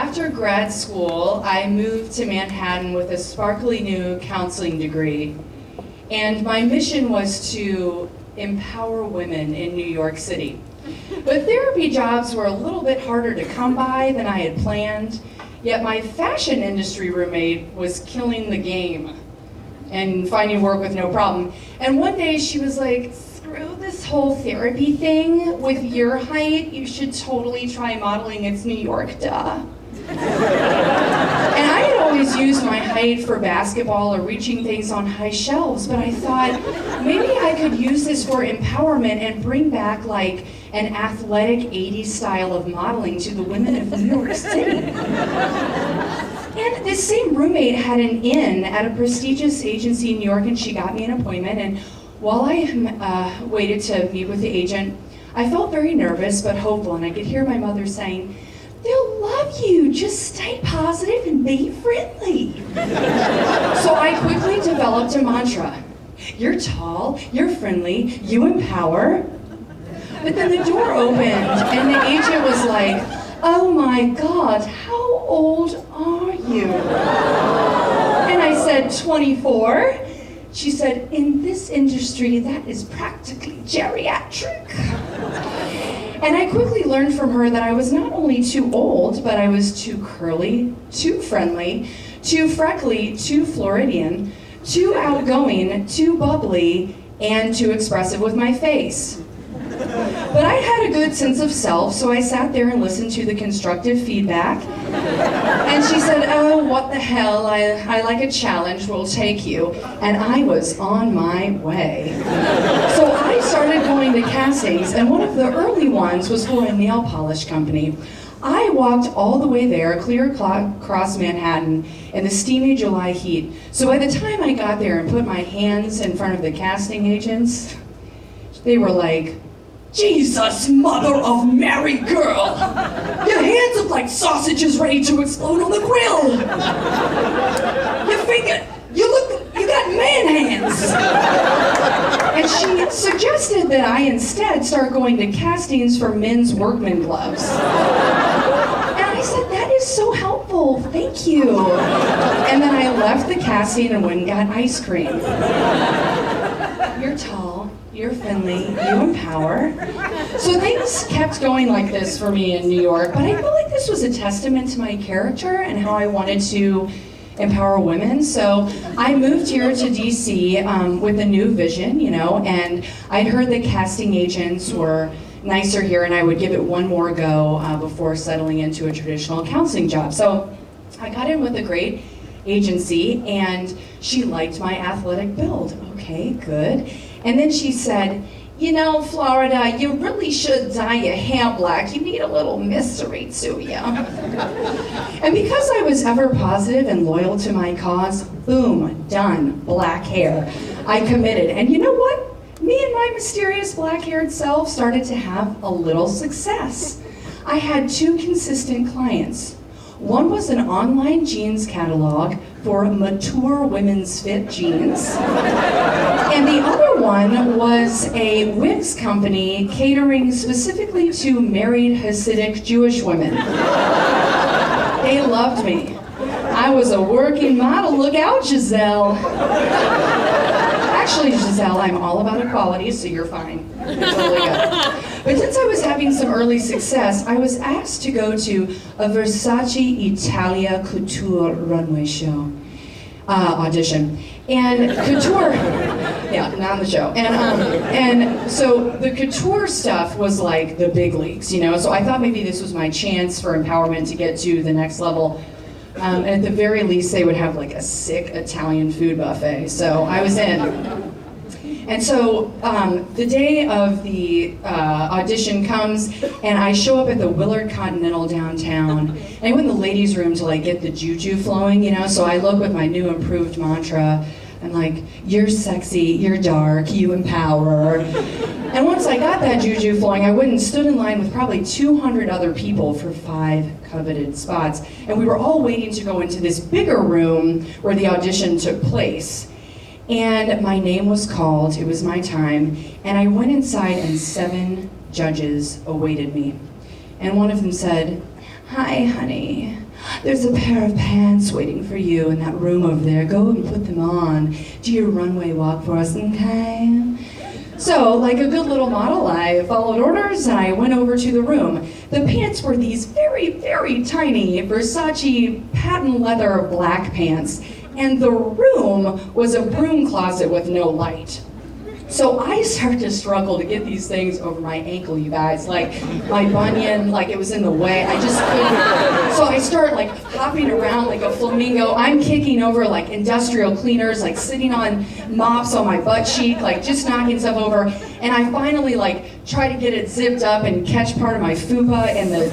after grad school, I moved to Manhattan with a sparkly new counseling degree. And my mission was to empower women in New York City. But therapy jobs were a little bit harder to come by than I had planned, yet my fashion industry roommate was killing the game and finding work with no problem. And one day she was like, screw this whole therapy thing. With your height, you should totally try modeling. It's New York, duh. And I had always used my height for basketball or reaching things on high shelves, but I thought maybe I could use this for empowerment and bring back like an athletic 80s style of modeling to the women of New York City. And this same roommate had an in at a prestigious agency in New York, and she got me an appointment. And while I waited to meet with the agent, I felt very nervous but hopeful, and I could hear my mother saying, "They'll love you, just stay positive and be friendly." So I quickly developed a mantra. You're tall, you're friendly, you empower. But then the door opened and the agent was like, "Oh my God, how old are you?" And I said, 24. She said, "In this industry, that is practically geriatric." And I quickly learned from her that I was not only too old, but I was too curly, too friendly, too freckly, too Floridian, too outgoing, too bubbly, and too expressive with my face. But I had a good sense of self, so I sat there and listened to the constructive feedback. And she said, "Oh, what the hell, I like a challenge, we'll take you." And I was on my way. So I started going to castings, and one of the early ones was for a nail polish company. I walked all the way there, clear across Manhattan, in the steamy July heat. So by the time I got there and put my hands in front of the casting agents, they were like, "Jesus, mother of Mary, girl! Your hands look like sausages ready to explode on the grill! Your finger, you got man hands!" And she suggested that I instead start going to castings for men's workman gloves. And I said, "That is so helpful, thank you." And then I left the casting and went and got ice cream. You're tall, you're friendly, you empower. So things kept going like this for me in New York, but I felt like this was a testament to my character and how I wanted to empower women. So I moved here to DC with a new vision, and I'd heard that casting agents were nicer here and I would give it one more go before settling into a traditional counseling job. So I got in with a great agency and she liked my athletic build. Okay, good. And then she said, "Florida, you really should dye your hair black. You need a little mystery to you." And because I was ever positive and loyal to my cause, boom, done, black hair. I committed. And you know what? Me and my mysterious black-haired self started to have a little success. I had 2 consistent clients. One was an online jeans catalog for mature women's fit jeans. And the other one was a wigs company catering specifically to married Hasidic Jewish women. They loved me. I was a working model. Look out, Giselle. Actually, Giselle, I'm all about equality, so you're fine. You're totally good. But since I was having some early success, I was asked to go to a Versace Italia Couture runway show audition. And couture, yeah, not on the show. And so the couture stuff was like the big leagues, So I thought maybe this was my chance for empowerment to get to the next level. And at the very least, they would have like a sick Italian food buffet. So I was in. And so the day of the audition comes, and I show up at the Willard Continental downtown. And I went in the ladies' room to like get the juju flowing, So I look with my new improved mantra. I'm like, "You're sexy, you're dark, you empower." And once I got that juju flowing, I went and stood in line with probably 200 other people for 5 coveted spots. And we were all waiting to go into this bigger room where the audition took place. And my name was called, it was my time, and I went inside and 7 judges awaited me. And one of them said, "Hi, honey, there's a pair of pants waiting for you in that room over there. Go and put them on. Do your runway walk for us, okay? So, like a good little model, I followed orders and I went over to the room. The pants were these very, very tiny Versace patent leather black pants, and the room was a broom closet with no light. So I started to struggle to get these things over my ankle, you guys. Like my bunion, like it was in the way. I just couldn't. So I start like hopping around like a flamingo. I'm kicking over like industrial cleaners, like sitting on mops on my butt cheek, like just knocking stuff over. And I finally like try to get it zipped up and catch part of my fupa and the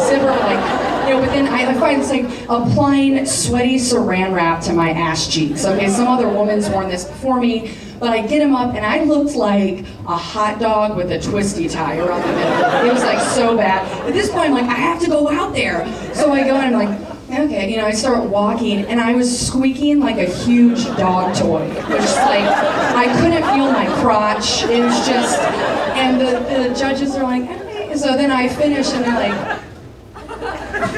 zipper, like, you know, within, I find it's like applying sweaty saran wrap to my ass cheeks. Okay, some other woman's worn this before me. But I get him up, and I looked like a hot dog with a twisty tie around the middle. It was like so bad. At this point, I'm like, I have to go out there. So I go and I'm like, okay, you know, I start walking, and I was squeaking like a huge dog toy. Which like, I couldn't feel my crotch. It was just, and the judges are like, okay. So then I finish, and they're like,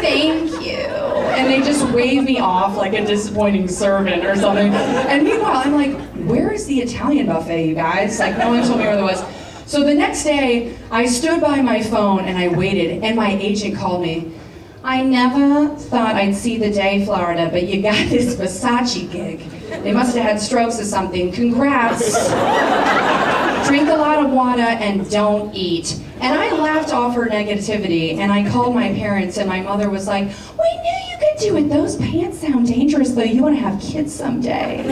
thank you. And they just wave me off like a disappointing servant or something. And meanwhile, I'm like, where is the Italian buffet, you guys? Like, no one told me where there was. So the next day, I stood by my phone and I waited, and my agent called me. I never thought I'd see the day, Florida, but you got this Versace gig. They must have had strokes or something. Congrats. Drink a lot of water and don't eat. And I laughed off her negativity, and I called my parents, and my mother was like, we knew you could do it. Those pants sound dangerous, though. You want to have kids someday.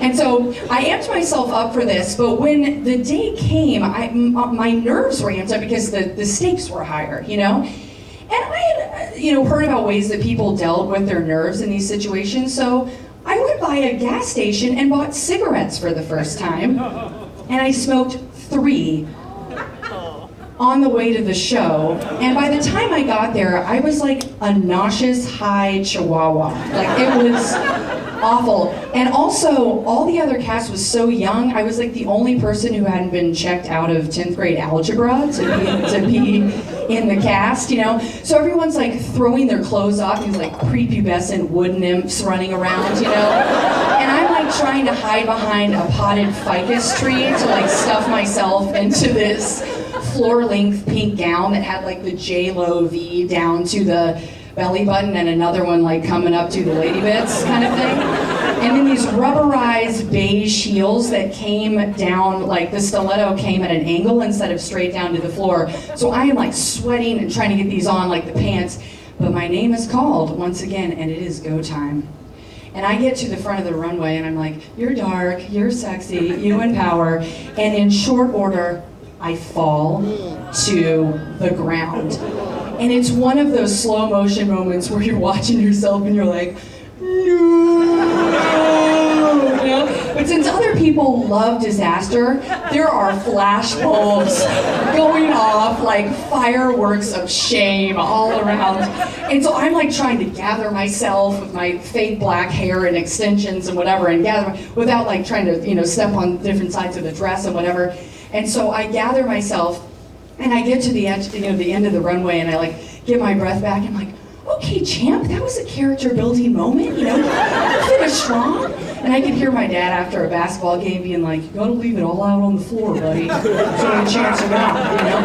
And so I amped myself up for this, but when the day came, my nerves ramped up because the stakes were higher, you know? And I had, you know, heard about ways that people dealt with their nerves in these situations, so I went by a gas station and bought cigarettes for the first time, and I smoked 3 on the way to the show, and by the time I got there, I was like a nauseous high chihuahua. Like, it was awful. And also, all the other cast was so young, I was like the only person who hadn't been checked out of 10th grade algebra to be in the cast, you know? So everyone's like throwing their clothes off, these like prepubescent wood nymphs running around, you know? And I'm like trying to hide behind a potted ficus tree to like stuff myself into this floor-length pink gown that had like the J-Lo V down to the belly button and another one like coming up to the lady bits kind of thing. And then these rubberized beige heels that came down, like the stiletto came at an angle instead of straight down to the floor. So I am like sweating and trying to get these on like the pants. But my name is called once again, and it is go time. And I get to the front of the runway and I'm like, you're dark, you're sexy, you empower. And in short order, I fall to the ground. And it's one of those slow motion moments where you're watching yourself and you're like, no. You know? But since other people love disaster, there are flash bulbs going off like fireworks of shame all around. And so I'm like trying to gather myself with my fake black hair and extensions and whatever, and gather without like trying to, you know, step on different sides of the dress and whatever. And so I gather myself, and I get to the edge, you know, the end of the runway, and I like get my breath back. And I'm like, okay, champ, that was a character building moment, you know, you finished strong. And I could hear my dad after a basketball game being like, you gotta leave it all out on the floor, buddy. So a chance or not, you know.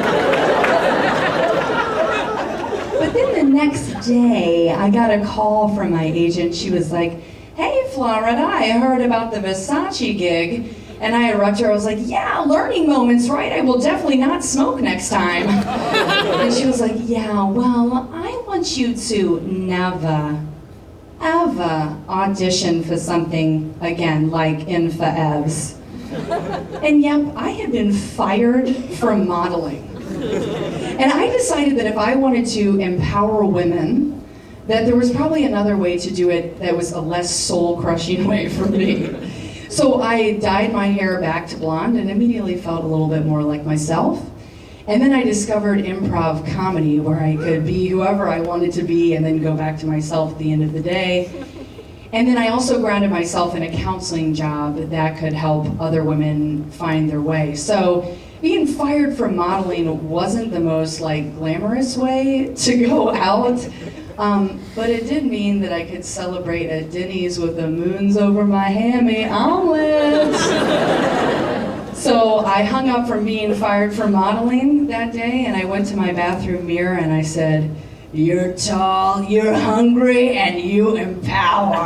But then the next day, I got a call from my agent. She was like, hey, Florida, I heard about the Versace gig. And I interrupted her, I was like, yeah, learning moments, right? I will definitely not smoke next time. And she was like, yeah, well, I want you to never, ever audition for something again like In For Evs. And yep, I had been fired from modeling. And I decided that if I wanted to empower women, that there was probably another way to do it that was a less soul-crushing way for me. So I dyed my hair back to blonde and immediately felt a little bit more like myself. And then I discovered improv comedy, where I could be whoever I wanted to be and then go back to myself at the end of the day. And then I also grounded myself in a counseling job that could help other women find their way. So being fired from modeling wasn't the most like glamorous way to go out, but it did mean that I could celebrate at Denny's with the moons over my hammy omelets. So I hung up from being fired from modeling that day, and I went to my bathroom mirror and I said, "You're tall, you're hungry, and you empower."